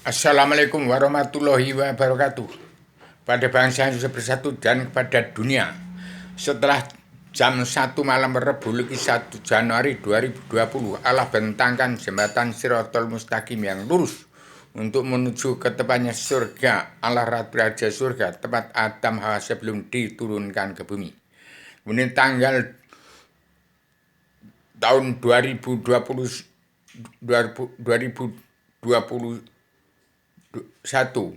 Assalamualaikum warahmatullahi wabarakatuh. Pada bangsa Indonesia bersatu dan kepada dunia. Setelah jam 1 malam Rabu 1 Januari 2020, Allah bentangkan jembatan Siratul Mustaqim yang lurus untuk menuju ke tepatnya surga. Allah Ratu Raja surga, tempat Adam Hawa sebelum diturunkan ke bumi. Kemudian tanggal tahun 2020 satu,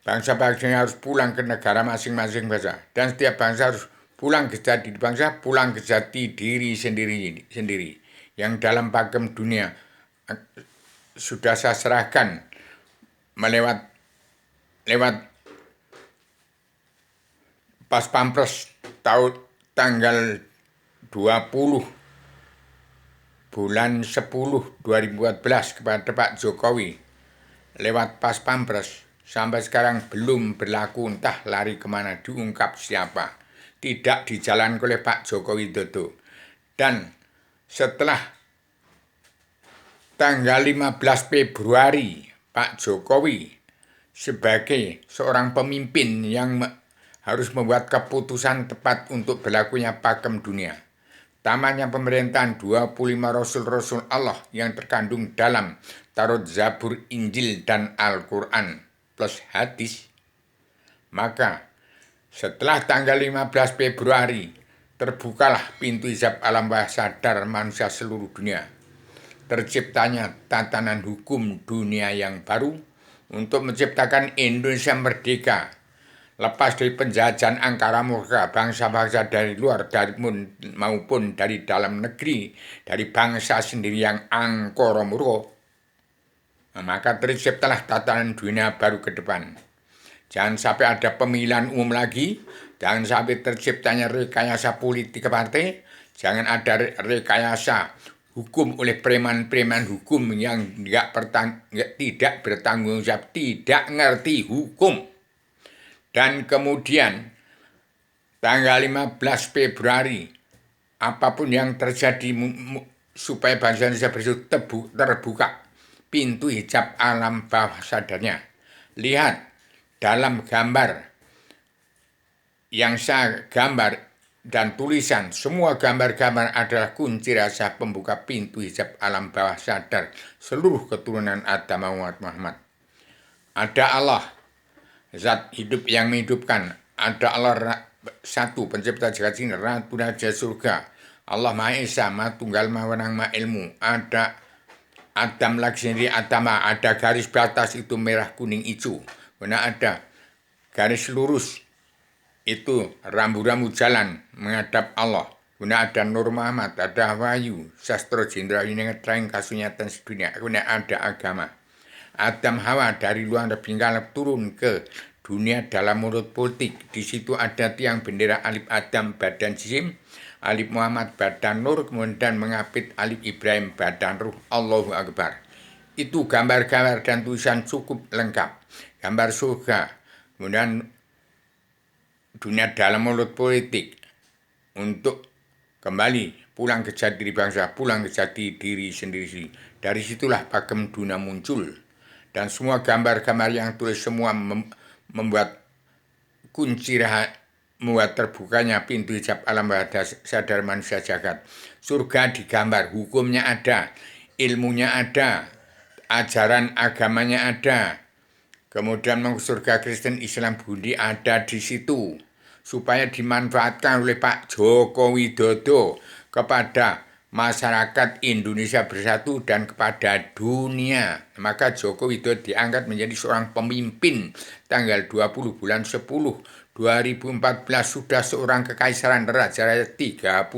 bangsa-bangsa harus pulang ke negara masing-masing bangsa. Dan setiap bangsa harus pulang ke jati bangsa, pulang ke jati diri sendiri. Yang dalam pakem dunia sudah saya serahkan lewat pas pampres tahun tanggal 20 bulan 10 2014 kepada Pak Jokowi lewat pas pampres. Sampai sekarang belum berlaku, entah lari kemana, diungkap siapa. Tidak dijalankan oleh Pak Joko Widodo. Dan setelah tanggal 15 Februari, Pak Jokowi sebagai seorang pemimpin yang harus membuat keputusan tepat untuk berlakunya pakem dunia. Tamannya pemerintahan 25 Rasul-Rasul Allah yang terkandung dalam Taurat, Zabur, Injil, dan Al-Quran plus hadis. Maka setelah tanggal 15 Februari terbukalah pintu hijab alam bawah sadar manusia seluruh dunia. Terciptanya tatanan hukum dunia yang baru untuk menciptakan Indonesia merdeka, lepas dari penjajahan angkara murka bangsa-bangsa dari luar maupun dari dalam negeri, dari bangsa sendiri yang angkara murka. Maka terciptalah tatanan dunia baru ke depan. Jangan sampai ada pemilihan umum lagi, jangan sampai terciptanya rekayasa politik partai, jangan ada rekayasa hukum oleh preman-preman hukum yang tidak bertanggung jawab, tidak ngerti hukum. Dan kemudian tanggal 15 Februari, apapun yang terjadi supaya bangsa Indonesia bersatu terbuka pintu hijab alam bawah sadarnya. Lihat dalam gambar yang saya gambar dan tulisan, semua gambar-gambar adalah kunci rasa pembuka pintu hijab alam bawah sadar seluruh keturunan Adam Muhammad. Ada Allah, zat hidup yang menghidupkan. Ada Allah satu, pencipta jagat ini, Ratu Raja surga. Allah Maha Esa, Maha Tunggal, Maha Wenang, Maha Ilmu. Ada Adam lagi sendiri, Atama. Ada garis batas itu merah, kuning, hijau. Kemudian ada garis lurus, itu rambu-rambu jalan menghadap Allah. Kemudian ada Nur Muhammad, ada Wahyu, Sastro Jenderal ini ngetrain kasunyatan sedunia. Kemudian ada agama. Adam Hawa dari luar bingkai turun ke dunia dalam urut politik. Di situ ada tiang bendera alif Adam badan jisim, alif Muhammad badan Nur, kemudian mengapit alif Ibrahim badan Ruh. Allahu Akbar. Itu gambar-gambar dan tulisan cukup lengkap. Gambar surga, kemudian dunia dalam mulut politik untuk kembali pulang ke jati diri bangsa, pulang ke jati diri sendiri. Dari situlah pakem dunia muncul. Dan semua gambar-gambar yang tulis semua membuat kunci membuat terbukanya pintu hijab alam bawah sadar manusia jagat. Surga digambar, hukumnya ada, ilmunya ada, ajaran agamanya ada. Kemudian surga Kristen Islam Budi ada di situ. Supaya dimanfaatkan oleh Pak Joko Widodo kepada masyarakat Indonesia bersatu dan kepada dunia. Maka Joko Widodo diangkat menjadi seorang pemimpin tanggal 20 bulan 10 2014 sudah seorang kekaisaran raja-raja 34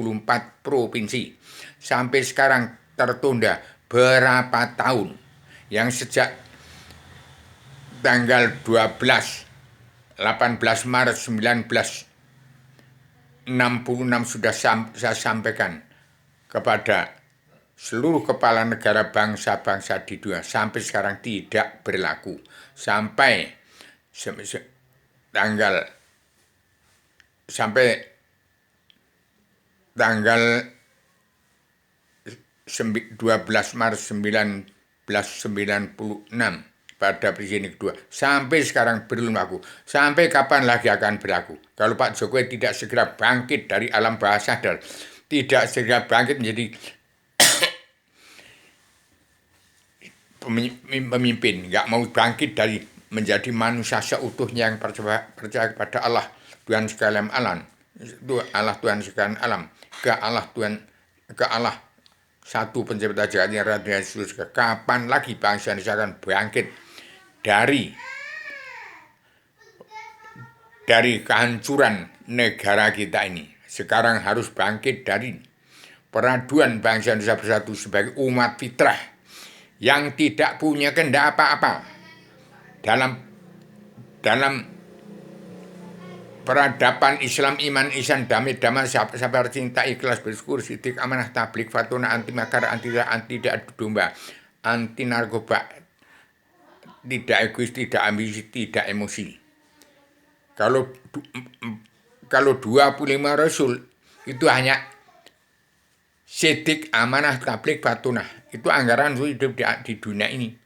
provinsi. Sampai sekarang tertunda berapa tahun. Yang sejak tanggal 18 Maret 1966 sudah saya sampaikan kepada seluruh kepala negara bangsa-bangsa di dunia, sampai sekarang tidak berlaku. Sampai tanggal 12 Maret 1996 pada presiden kedua. Sampai sekarang belum berlaku. Sampai kapan lagi akan berlaku? Kalau Pak Jokowi tidak segera bangkit dari alam bawah sadar, tidak segera bangkit menjadi pemimpin, nggak mau bangkit dari menjadi manusia seutuhnya yang percaya kepada Allah, Tuhan sekalian alam, Allah Tuhan sekalian alam, ke Allah satu pencipta jagat yang rada Yesus. Kapan lagi bangsa Indonesia akan bangkit dari kehancuran negara kita ini? Sekarang harus bangkit dari peraduan bangsa Indonesia bersatu sebagai umat fitrah yang tidak punya kehendak apa-apa dalam peradaban Islam, iman, ihsan, damai, damai, sabar, cinta, ikhlas, bersyukur, sidik, amanah, tablik, fatuna, anti makar, anti adu domba, anti narkoba, tidak egois, tidak ambisi, tidak emosi. Kalau 25 Rasul itu hanya sidik, amanah, tablik, fatuna, itu anggaran hidup di dunia ini.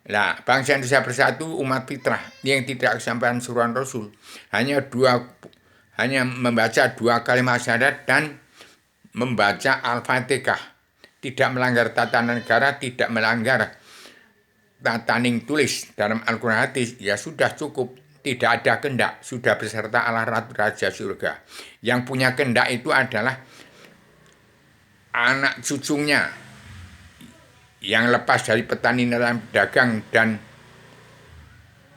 Nah, bangsa Indonesia bersatu umat fitrah yang tidak kesampaian suruhan Rasul hanya membaca 2 kalimat syahadat dan membaca Al-Fatihah, tidak melanggar tatanan negara, tidak melanggar tataning tulis dalam Al-Quran hadis, ya sudah cukup. Tidak ada kehendak, sudah beserta Allah Ratu Raja Surga. Yang punya kehendak itu adalah anak cucunya yang lepas dari petani nelayan pedagang dan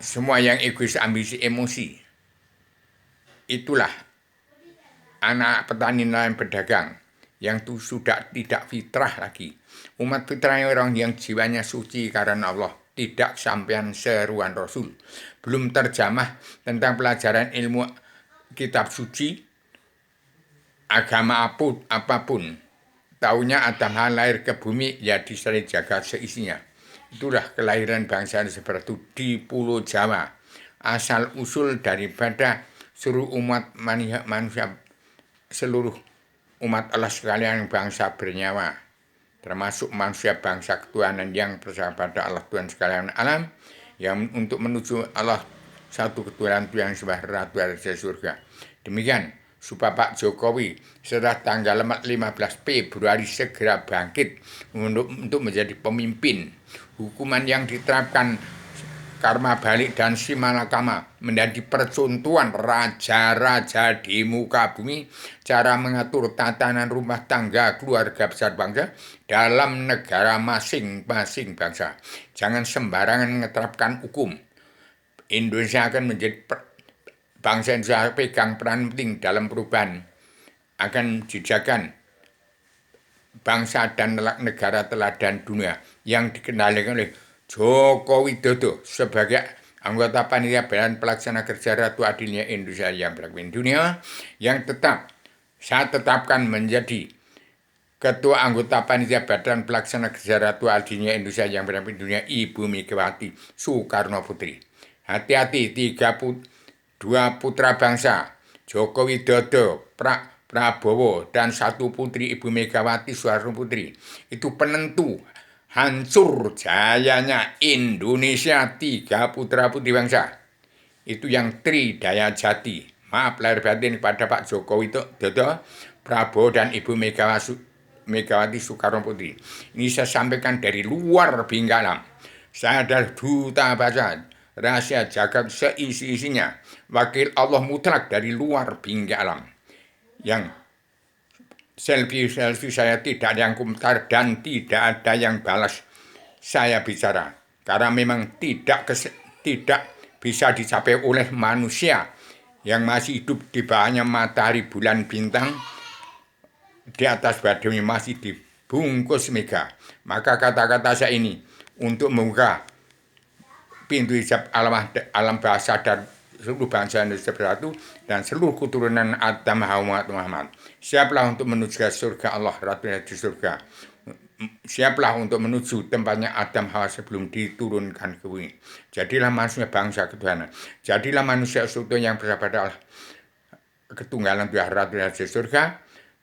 semua yang egois, ambisi, emosi. Itulah anak petani nelayan pedagang yang itu sudah tidak fitrah lagi. Umat fitrah orang yang jiwanya suci karena Allah, tidak sampean seruan Rasul. Belum terjamah tentang pelajaran ilmu kitab suci, agama apapun. Taunya Adam lahir ke bumi, ya disari jagat seisinya. Itulah kelahiran bangsa seperti di Pulau Jawa. Asal usul daripada seluruh umat manusia, seluruh umat Allah sekalian bangsa bernyawa. Termasuk manusia bangsa ketuhanan yang percaya pada Allah Tuhan sekalian alam. Yang untuk menuju Allah satu ketuhanan yang sebah ratu dari surga. Demikian. Supaya Pak Jokowi setelah tanggal 15 Februari segera bangkit untuk menjadi pemimpin. Hukuman yang diterapkan karma balik dan simalakama menjadi percontohan raja-raja di muka bumi, cara mengatur tatanan rumah tangga keluarga besar bangsa dalam negara masing-masing bangsa. Jangan sembarangan menerapkan hukum. Indonesia akan menjadi bangsa Indonesia pegang peran penting dalam perubahan, akan dijaga bangsa dan negara teladan dunia yang dikendalikan oleh Joko Widodo sebagai anggota panitia badan pelaksana kerja Ratu Adilnya Indonesia yang berpemimpin dunia, yang saya tetapkan menjadi Ketua anggota panitia badan pelaksana kerja Ratu Adilnya Indonesia yang berpemimpin dunia, Ibu Megawati Soekarno Putri. Hati-hati, 2 putra bangsa, Joko Widodo, Prabowo, dan 1 putri Ibu Megawati Soekarno Putri. Itu penentu hancur jayanya Indonesia, 3 putra putri bangsa. Itu yang Tridaya Jati. Maaf lahir batin kepada Pak Joko Widodo, Prabowo, dan Ibu Megawati Soekarno Putri. Ini saya sampaikan dari luar Binggalam. Saya adalah duta bahasa rahasia jagat seisi-isinya, wakil Allah mutlak dari luar Binggalam, yang selfie saya tidak ada yang komentar dan tidak ada yang balas saya bicara, karena memang tidak bisa dicapai oleh manusia yang masih hidup di bawahnya matahari, bulan, bintang, di atas badai masih dibungkus mega. Maka kata-kata saya ini untuk membuka pintu hijab alam bahasa dan seluruh bangsa Indonesia bersatu dan seluruh keturunan Adam Hawa Muhammad. Siaplah untuk menuju ke surga Allah, Ratu di surga. Siaplah untuk menuju tempatnya Adam Hawa sebelum diturunkan ke bumi. Jadilah manusia bangsa ketuhanan. Jadilah manusia seutuh yang bersama pada Allah, ketunggalan Tuhan Ratu di surga.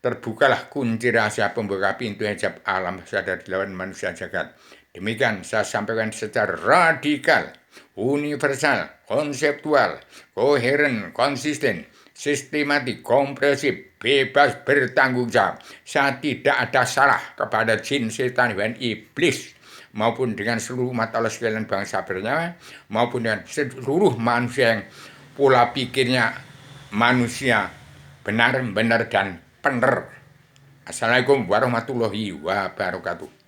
Terbukalah kunci rahasia pembuka pintu hijab alam sadar lawan manusia jagat. Demikian saya sampaikan secara radikal, universal, konseptual, koheren, konsisten, sistematik, komprehensif, bebas bertanggung jawab. Saya tidak ada salah kepada jin, setan, dan iblis, maupun dengan seluruh umat Allah sekalian bangsa bernyawa, maupun dengan seluruh manusia yang pola pikirnya manusia benar-benar dan benar. Assalamualaikum warahmatullahi wabarakatuh.